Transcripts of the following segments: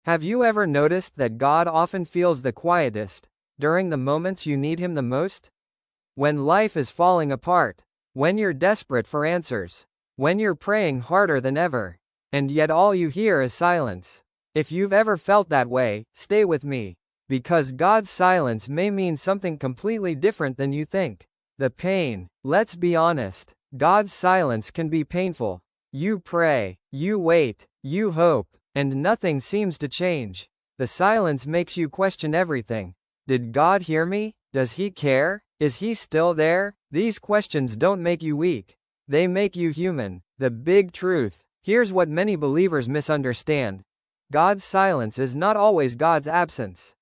Have you ever noticed that God often feels the quietest during the moments you need Him the most? When life is falling apart, when you're desperate for answers, when you're praying harder than ever, and yet all you hear is silence. If you've ever felt that way, stay with me, because God's silence may mean something completely different than you think. The pain. Let's be honest, God's silence can be painful. You pray, you wait, you hope, and nothing seems to change. The silence makes you question everything. Did God hear me? Does He care? Is He still there? These questions don't make you weak. They make you human. The big truth. Here's what many believers misunderstand. God's silence is not always God's absence.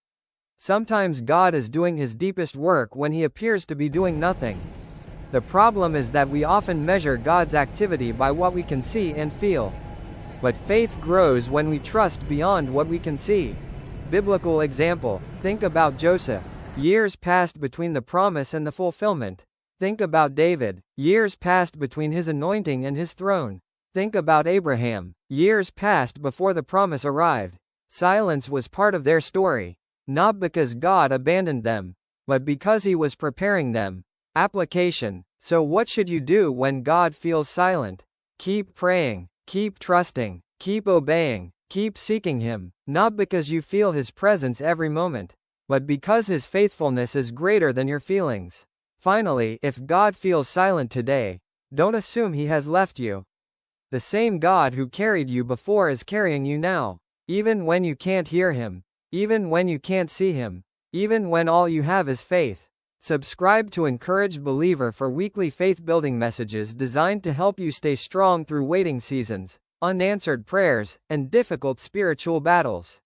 Sometimes God is doing His deepest work when He appears to be doing nothing. The problem is that we often measure God's activity by what we can see and feel. But faith grows when we trust beyond what we can see. Biblical example. Think about Joseph. Years passed between the promise and the fulfillment. Think about David. Years passed between his anointing and his throne. Think about Abraham. Years passed before the promise arrived. Silence was part of their story. Not because God abandoned them, but because He was preparing them. Application. So what should you do when God feels silent? Keep praying. Keep trusting. Keep obeying. Keep seeking Him, not because you feel His presence every moment, but because His faithfulness is greater than your feelings. Finally, if God feels silent today, don't assume He has left you. The same God who carried you before is carrying you now. Even when you can't hear Him, even when you can't see Him, even when all you have is faith. Subscribe to Encouraged Believer for weekly faith-building messages designed to help you stay strong through waiting seasons, unanswered prayers, and difficult spiritual battles.